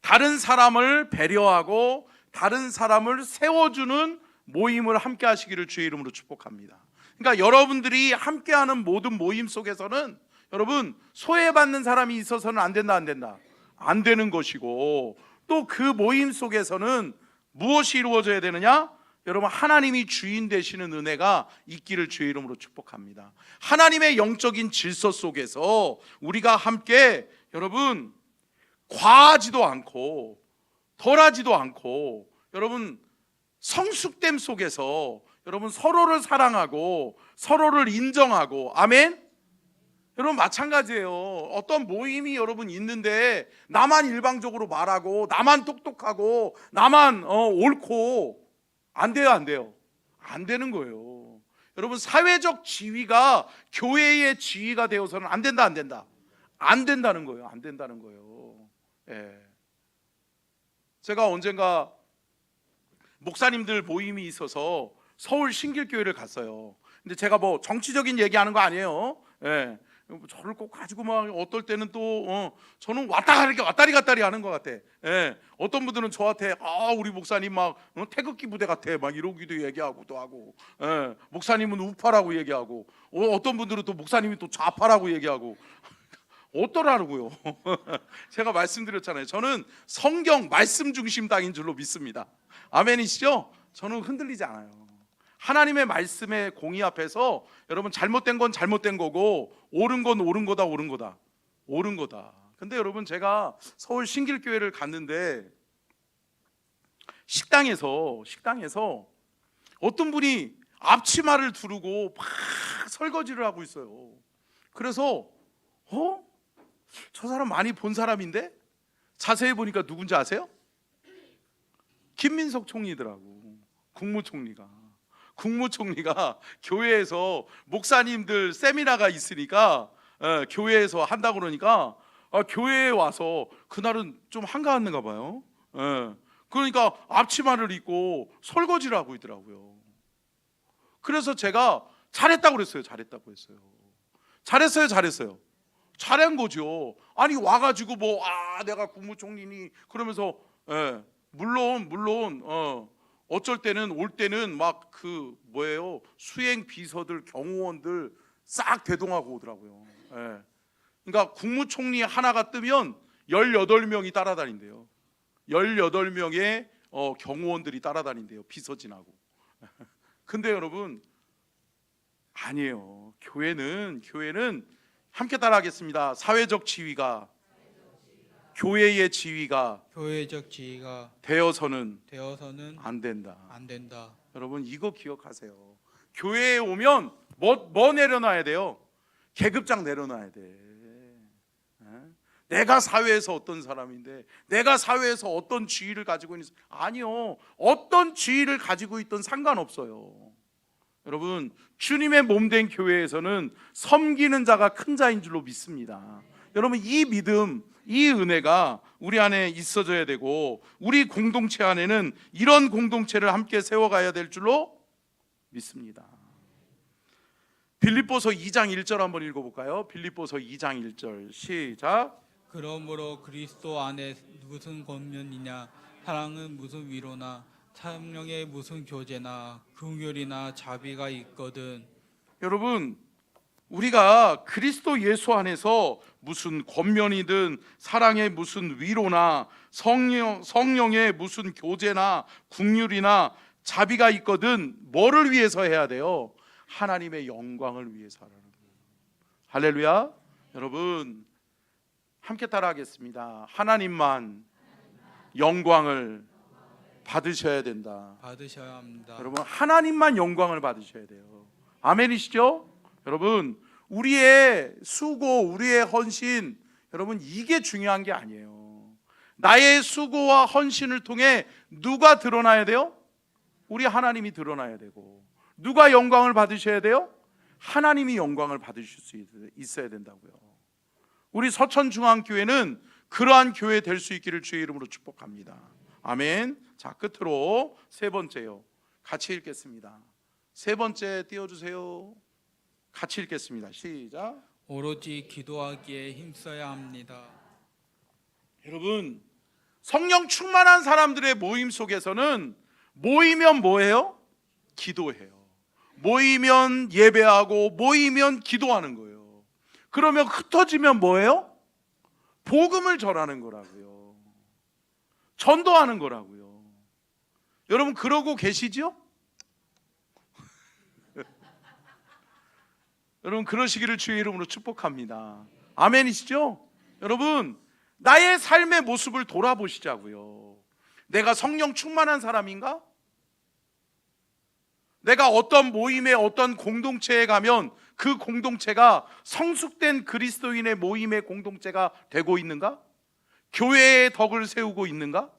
Speaker 2: 다른 사람을 배려하고 다른 사람을 세워주는 모임을 함께 하시기를 주의 이름으로 축복합니다. 그러니까 여러분들이 함께하는 모든 모임 속에서는 여러분 소외받는 사람이 있어서는 안 된다. 안 되는 것이고, 또 그 모임 속에서는 무엇이 이루어져야 되느냐? 여러분, 하나님이 주인 되시는 은혜가 있기를 주의 이름으로 축복합니다. 하나님의 영적인 질서 속에서 우리가 함께 여러분 과하지도 않고 덜하지도 않고 여러분 성숙됨 속에서 여러분 서로를 사랑하고 서로를 인정하고, 아멘. 여러분 마찬가지예요. 어떤 모임이 여러분 있는데 나만 일방적으로 말하고 나만 똑똑하고 나만 옳고, 안 돼요. 안 되는 거예요. 여러분, 사회적 지위가 교회의 지위가 되어서는 안 된다는 거예요. 예. 제가 언젠가 목사님들 모임이 있어서 서울 신길교회를 갔어요. 근데 제가 뭐 정치적인 얘기하는 거 아니에요. 예. 저를 꼭 가지고 막 어떨 때는 또 저는 왔다리 갔다리 하는 것 같아. 예. 어떤 분들은 저한테 우리 목사님 막 태극기 부대 같아 막 이러기도 얘기하고도 하고, 예. 목사님은 우파라고 얘기하고, 어떤 분들은 또 목사님이 또 좌파라고 얘기하고 어떠라고요? 제가 말씀드렸잖아요. 저는 성경 말씀 중심 당인 줄로 믿습니다. 아멘이시죠? 저는 흔들리지 않아요. 하나님의 말씀의 공의 앞에서 여러분 잘못된 건 잘못된 거고 옳은 건 옳은 거다. 근데 여러분 제가 서울 신길교회를 갔는데 식당에서 어떤 분이 앞치마를 두르고 막 설거지를 하고 있어요. 그래서 저 사람 많이 본 사람인데 자세히 보니까 누군지 아세요? 김민석 총리더라고. 국무총리가 교회에서 목사님들 세미나가 있으니까 교회에서 한다고 그러니까 교회에 와서 그날은 좀 한가했는가 봐요. 그러니까 앞치마를 입고 설거지를 하고 있더라고요. 그래서 제가 잘했다고 했어요. 잘한 거죠. 아니 와가지고 내가 국무총리니 그러면서 물론 어쩔 때는 올 때는 막 수행 비서들 경호원들 싹 대동하고 오더라고요. 그러니까 국무총리 하나가 뜨면 18명이 따라다닌대요. 18명의 경호원들이 따라다닌대요. 비서진하고. 근데 여러분 아니에요. 교회는 함께 따라하겠습니다. 사회적 지위가 교회의 지위가 되어서는 안 된다. 여러분 이거 기억하세요. 교회에 오면 뭐 내려놔야 돼요? 계급장 내려놔야 돼. 내가 사회에서 어떤 사람인데, 내가 사회에서 어떤 지위를 가지고 있는, 아니요, 어떤 지위를 가지고 있든 상관없어요. 여러분 주님의 몸된 교회에서는 섬기는 자가 큰 자인 줄로 믿습니다. 여러분 이 믿음, 이 은혜가 우리 안에 있어져야 되고 우리 공동체 안에는 이런 공동체를 함께 세워가야 될 줄로 믿습니다. 빌립보서 2장 1절 한번 읽어볼까요? 빌립보서 2장 1절 시작.
Speaker 3: 그러므로 그리스도 안에 무슨 권면이냐, 사랑은 무슨 위로나, 성령의 무슨 교제나, 긍휼이나 자비가 있거든.
Speaker 2: 여러분 우리가 그리스도 예수 안에서 무슨 권면이든 사랑의 무슨 위로나 성령의 무슨 교제나 긍휼이나 자비가 있거든 뭐를 위해서 해야 돼요? 하나님의 영광을 위해서 하라는 거예요. 할렐루야. 여러분 함께 따라하겠습니다. 하나님만 영광을 받으셔야 된다.
Speaker 3: 받으셔야 합니다.
Speaker 2: 여러분 하나님만 영광을 받으셔야 돼요. 아멘이시죠? 여러분 우리의 수고, 우리의 헌신, 여러분 이게 중요한 게 아니에요. 나의 수고와 헌신을 통해 누가 드러나야 돼요? 우리 하나님이 드러나야 되고, 누가 영광을 받으셔야 돼요? 하나님이 영광을 받으실 수 있어야 된다고요. 우리 서천중앙교회는 그러한 교회 될 수 있기를 주의 이름으로 축복합니다. 아멘. 자, 끝으로 세 번째요. 같이 읽겠습니다. 세 번째 띄워주세요. 같이 읽겠습니다. 시작.
Speaker 3: 오로지 기도하기에 힘써야 합니다.
Speaker 2: 여러분 성령 충만한 사람들의 모임 속에서는 모이면 뭐해요? 기도해요. 모이면 예배하고 모이면 기도하는 거예요. 그러면 흩어지면 뭐해요? 복음을 전하는 거라고요. 전도하는 거라고요. 여러분 그러고 계시죠? 여러분 그러시기를 주의 이름으로 축복합니다. 아멘이시죠? 여러분 나의 삶의 모습을 돌아보시자고요. 내가 성령 충만한 사람인가? 내가 어떤 모임에 어떤 공동체에 가면 그 공동체가 성숙된 그리스도인의 모임의 공동체가 되고 있는가? 교회의 덕을 세우고 있는가?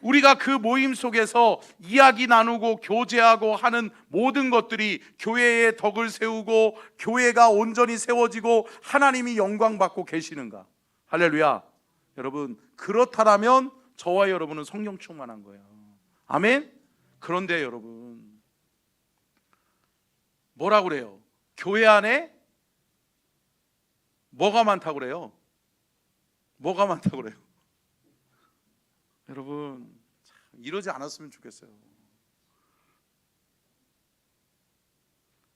Speaker 2: 우리가 그 모임 속에서 이야기 나누고 교제하고 하는 모든 것들이 교회의 덕을 세우고 교회가 온전히 세워지고 하나님이 영광 받고 계시는가? 할렐루야. 여러분 그렇다면 저와 여러분은 성령 충만한 거예요. 아멘. 그런데 여러분 뭐라고 그래요? 교회 안에 뭐가 많다고 그래요? 뭐가 많다고 그래요? 여러분 이러지 않았으면 좋겠어요.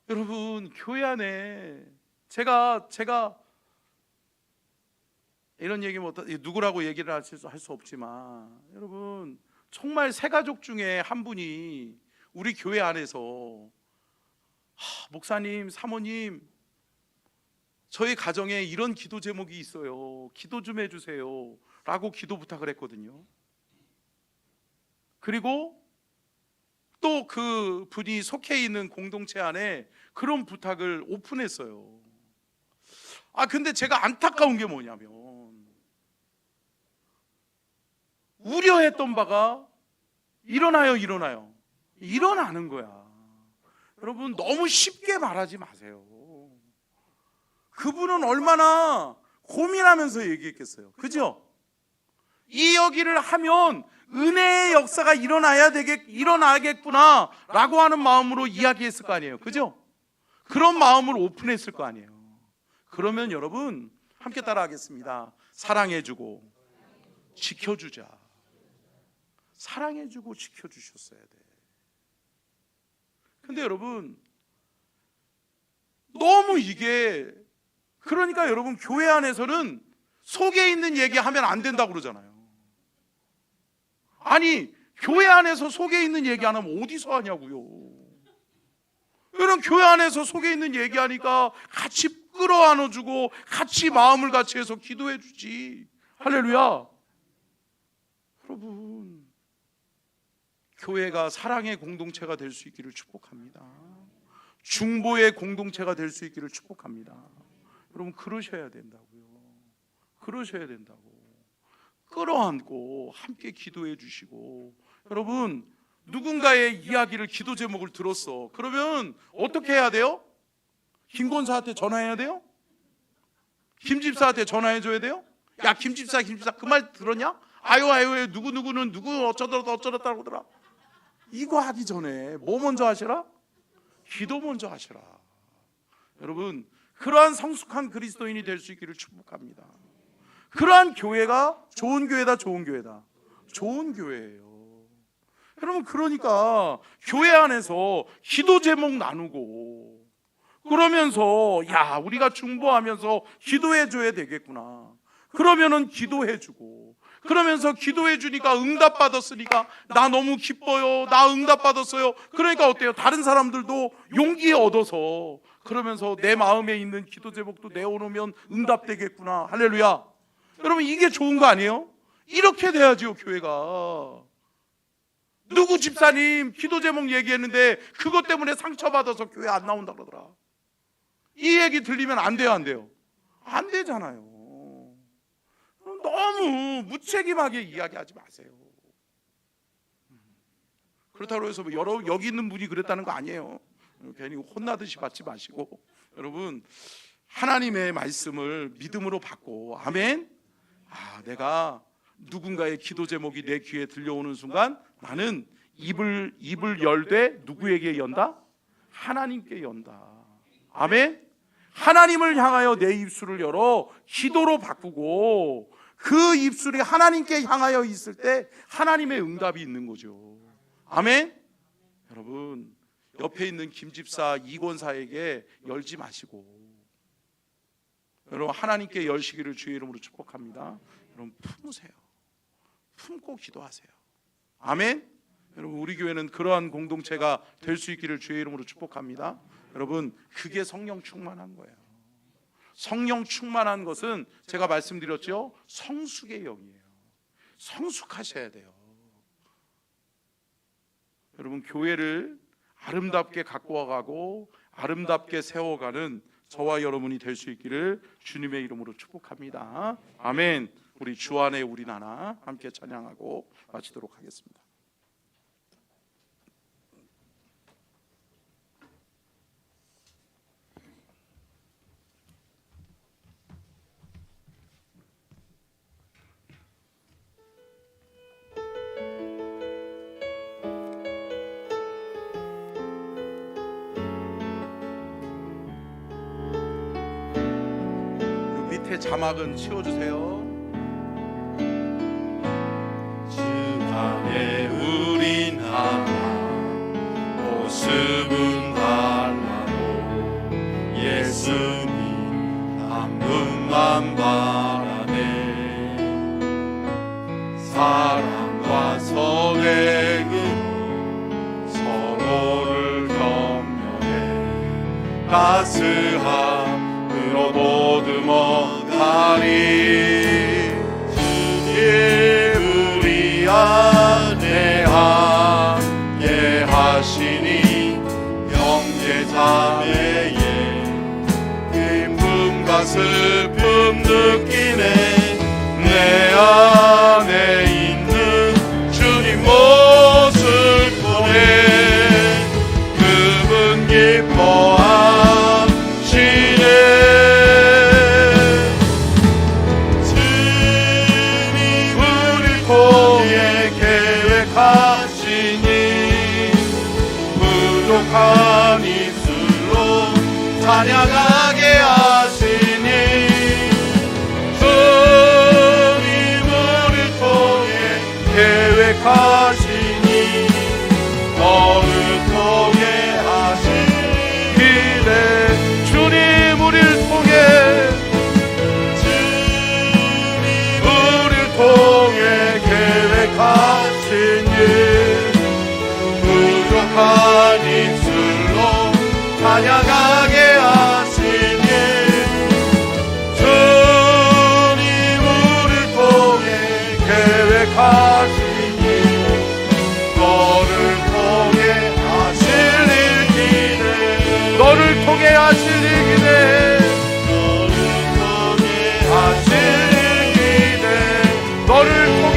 Speaker 2: 여러분 교회 안에 제가 이런 얘기 못 누구라고 얘기를 할 수 없지만 여러분 정말 세 가족 중에 한 분이 우리 교회 안에서 목사님, 사모님, 저희 가정에 이런 기도 제목이 있어요. 기도 좀 해주세요. 라고 기도 부탁을 했거든요. 그리고 또 그 분이 속해 있는 공동체 안에 그런 부탁을 오픈했어요. 근데 제가 안타까운 게 뭐냐면 우려했던 바가 일어나는 거야. 여러분 너무 쉽게 말하지 마세요. 그분은 얼마나 고민하면서 얘기했겠어요. 그죠? 이 얘기를 하면 은혜의 역사가 일어나겠구나 라고 하는 마음으로 이야기했을 거 아니에요. 그죠? 그런 마음을 오픈했을 거 아니에요. 그러면 여러분 함께 따라 하겠습니다. 사랑해주고 지켜주자. 사랑해주고 지켜주셨어야 돼. 근데 여러분 너무 이게 그러니까 여러분 교회 안에서는 속에 있는 얘기하면 안 된다고 그러잖아요. 아니 교회 안에서 속에 있는 얘기 안 하면 어디서 하냐고요. 여러분 교회 안에서 속에 있는 얘기하니까 같이 끌어안아주고 같이 마음을 같이 해서 기도해 주지. 할렐루야. 여러분 교회가 사랑의 공동체가 될 수 있기를 축복합니다. 중보의 공동체가 될 수 있기를 축복합니다. 여러분 그러셔야 된다고요. 그러셔야 된다고. 끌어안고 함께 기도해 주시고 여러분 누군가의 이야기를 기도 제목을 들었어. 그러면 어떻게 해야 돼요? 김 권사한테 전화해야 돼요? 김 집사한테 전화해 줘야 돼요? 야 김 집사 그 말 들었냐? 아유 누구는 누구 어쩌더라 그러더라. 이거 하기 전에 뭐 먼저 하시라? 기도 먼저 하시라. 여러분 그러한 성숙한 그리스도인이 될 수 있기를 축복합니다. 그러한 교회가 좋은 교회다. 좋은 교회예요. 여러분 그러니까 교회 안에서 기도 제목 나누고 그러면서 야 우리가 중보하면서 기도해 줘야 되겠구나. 그러면은 기도해 주고 그러면서 기도해 주니까 응답 받았으니까 나 너무 기뻐요. 나 응답 받았어요. 그러니까 어때요? 다른 사람들도 용기 얻어서 그러면서 내 마음에 있는 기도 제목도 내어놓으면 응답되겠구나. 할렐루야. 여러분 이게 좋은 거 아니에요? 이렇게 돼야지요 교회가. 누구 집사님 기도 제목 얘기했는데 그것 때문에 상처받아서 교회 안 나온다 그러더라. 이 얘기 들리면 안 돼요 안 돼요? 안 되잖아요. 너무 무책임하게 이야기하지 마세요. 그렇다고 해서 여기 있는 분이 그랬다는 거 아니에요. 괜히 혼나듯이 받지 마시고 여러분 하나님의 말씀을 믿음으로 받고 아멘. 내가 누군가의 기도 제목이 내 귀에 들려오는 순간 나는 입을 열되 누구에게 연다? 하나님께 연다. 아멘. 하나님을 향하여 내 입술을 열어 기도로 바꾸고 그 입술이 하나님께 향하여 있을 때 하나님의 응답이 있는 거죠. 아멘. 여러분 옆에 있는 김집사 이권사에게 열지 마시고 여러분 하나님께 열시기를 주의 이름으로 축복합니다. 여러분 품으세요. 품고 기도하세요. 아멘. 여러분 우리 교회는 그러한 공동체가 될 수 있기를 주의 이름으로 축복합니다. 여러분 그게 성령 충만한 거예요. 성령 충만한 것은 제가 말씀드렸죠. 성숙의 영이에요. 성숙하셔야 돼요. 여러분 교회를 아름답게 갖고 와가고 아름답게 세워가는 저와 여러분이 될 수 있기를 주님의 이름으로 축복합니다. 아멘. 우리 주 안에 우리 나라 함께 찬양하고 마치도록 하겠습니다. 앞에 자막은 치워주세요.
Speaker 4: 주 안에 우린 하나 모습은 달라도 예수님 한 분만 바라네. 사랑과 선행으로 서로를 격려해 따스함으로 보듬어가리. 주님 우리 안에 함께 하시니 형제자매의 기쁨과 슬픔 느끼네. 내 안에 있는 주님 모습 보네. 그분 기뻐하시네. 주님 우리 통해 계획하시니 부족한 입술로 찬양하게 하시니. 주님 우리 통해 계획하시니 너를 통해 하시기를. 주님 우리를 통해 우리를 통해 계획하시니 부족한 입술로 찬양하게 하시니. 주님 우리를 통해 계획하시니 너를 통해 하실 일 기대. 너를 통해 하실 일 기대. 너를 통해 하실 일 기대. 너를 통해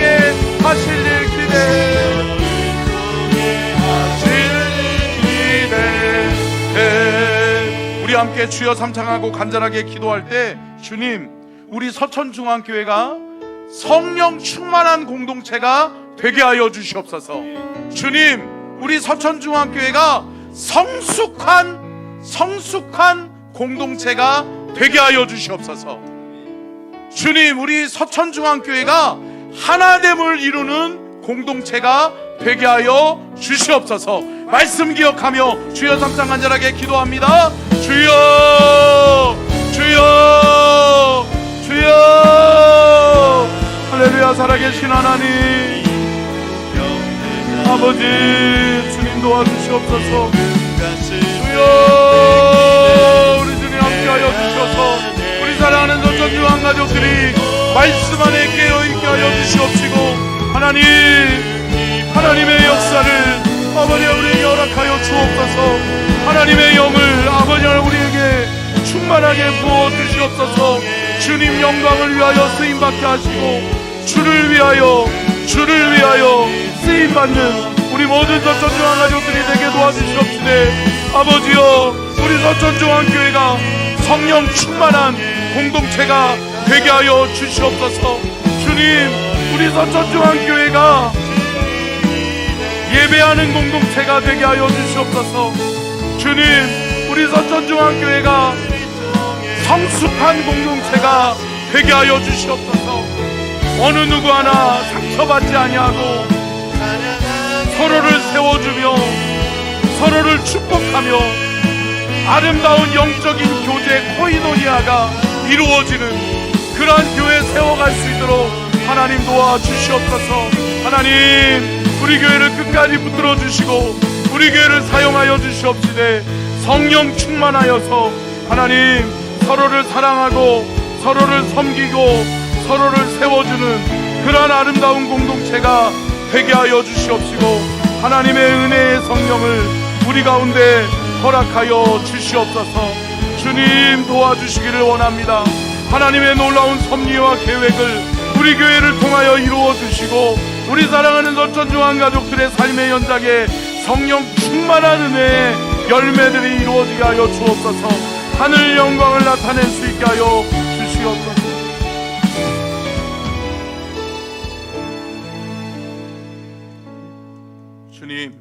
Speaker 4: 하실 일 기대. 우리 함께 주여 삼창하고 간절하게 기도할 때, 주님 우리 서천중앙교회가 성령 충만한 공동체가 되게 하여 주시옵소서. 주님 우리 서천중앙교회가 성숙한 공동체가 되게 하여 주시옵소서. 주님 우리 서천중앙교회가 하나됨을 이루는 공동체가 되게 하여 주시옵소서. 말씀 기억하며 주여 삼창 간절하게 기도합니다. 주여 주여 주여. 할렐루야. 살아계신 하나님 아버지, 주님 도와주시옵소서. 주여 우리 주님 함께하여 주셔서 우리 사랑하는 서천중앙 가족들이 말씀 안에 깨어있게 하여 주시옵시고, 하나님의 역사를 아버지 우리에게 허락하여 주옵소서. 하나님의 영을 아버지 우리에게 충만하게 부어 주시옵소서. 주님 영광을 위하여 쓰임받게 하시고 주를 위하여 쓰임받는 우리 모든 서천중앙 가족들이 되게 도와주시옵시되, 아버지여 우리 서천중앙교회가 성령 충만한 공동체가 되게 하여 주시옵소서. 주님 우리 서천중앙교회가 예배하는 공동체가 되게 하여 주시옵소서. 주님 우리 서천중앙교회가 성숙한 공동체가 되게 하여 주시옵소서. 어느 누구 하나 상처받지 아니하고 서로를 세워주며 서로를 축복하며 아름다운 영적인 교제 코이노니아가 이루어지는 그러한 교회 세워갈 수 있도록 하나님 도와주시옵소서. 하나님 우리 교회를 끝까지 붙들어 주시고 우리 교회를 사용하여 주시옵시되, 성령 충만하여서 하나님 서로를 사랑하고 서로를 섬기고 서로를 세워주는 그러한 아름다운 공동체가 되게 하여 주시옵시고, 하나님의 은혜의 성령을 우리 가운데 허락하여 주시옵소서. 주님 도와주시기를 원합니다. 하나님의 놀라운 섭리와 계획을 우리 교회를 통하여 이루어 주시고, 우리 사랑하는 서천중앙 가족들의 삶의 현장에 성령 충만한 은혜의 열매들이 이루어지게 하여 주옵소서. 하늘 영광을 나타낼 수 있게 하여 주시옵소서. 주님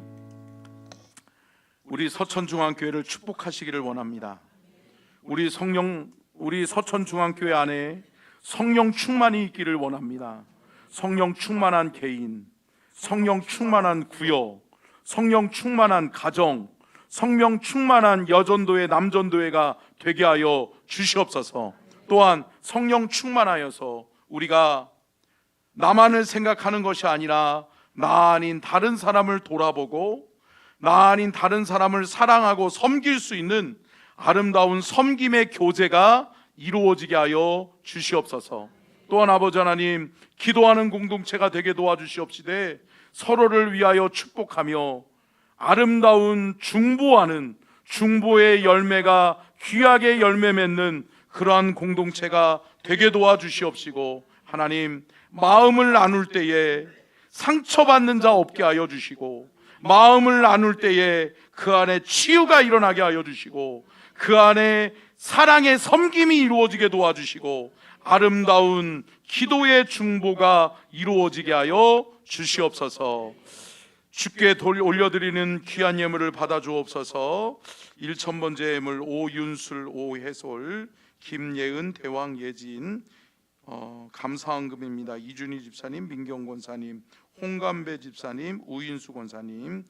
Speaker 4: 우리 서천중앙교회를 축복하시기를 원합니다. 우리 성령
Speaker 2: 우리 서천중앙교회 안에 성령 충만이 있기를 원합니다. 성령 충만한 개인, 성령 충만한 구역, 성령 충만한 가정, 성령 충만한 여전도회, 남전도회가 되게 하여 주시옵소서. 또한 성령 충만하여서 우리가 나만을 생각하는 것이 아니라 나 아닌 다른 사람을 돌아보고 나 아닌 다른 사람을 사랑하고 섬길 수 있는 아름다운 섬김의 교제가 이루어지게 하여 주시옵소서. 또한 아버지 하나님, 기도하는 공동체가 되게 도와주시옵시되 서로를 위하여 축복하며 아름다운 중보하는 중보의 열매가 귀하게 열매 맺는 그러한 공동체가 되게 도와주시옵시고, 하나님, 마음을 나눌 때에 상처받는 자 없게 하여 주시고, 마음을 나눌 때에 그 안에 치유가 일어나게 하여 주시고, 그 안에 사랑의 섬김이 이루어지게 도와주시고, 아름다운 기도의 중보가 이루어지게 하여 주시옵소서. 주께 올려드리는 귀한 예물을 받아 주옵소서. 1,000번째 예물 오윤술, 오해솔, 김예은, 대왕, 예진 감사헌금입니다. 이준희 집사님, 민경 권사님, 홍감배 집사님, 우인수 권사님,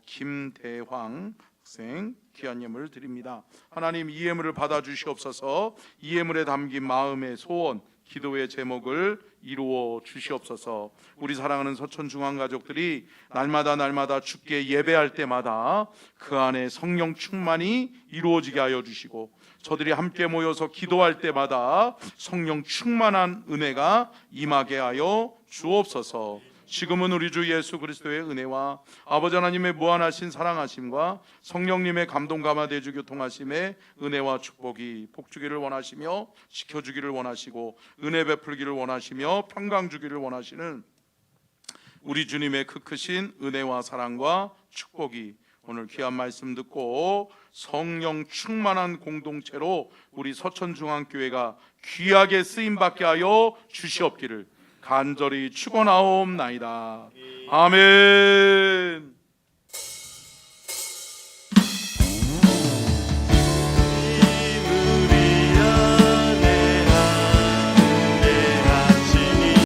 Speaker 2: 김대황 학생 귀한 예물을 드립니다. 하나님, 이 예물을 받아 주시옵소서. 이 예물에 담긴 마음의 소원, 기도의 제목을 이루어 주시옵소서. 우리 사랑하는 서천중앙 가족들이 날마다 주께 예배할 때마다 그 안에 성령 충만이 이루어지게 하여 주시고, 저들이 함께 모여서 기도할 때마다 성령 충만한 은혜가 임하게 하여 주옵소서. 지금은 우리 주 예수 그리스도의 은혜와 아버지 하나님의 무한하신 사랑하심과 성령님의 감동 감화 대주 교통하심의 은혜와 축복이 복주기를 원하시며 지켜주기를 원하시고 은혜 베풀기를 원하시며 평강 주기를 원하시는 우리 주님의 그 크신 은혜와 사랑과 축복이 오늘 귀한 말씀 듣고 성령 충만한 공동체로 우리 서천중앙교회가 귀하게 쓰임받게 하여 주시옵기를 간절히 축원하옵나이다. 아멘.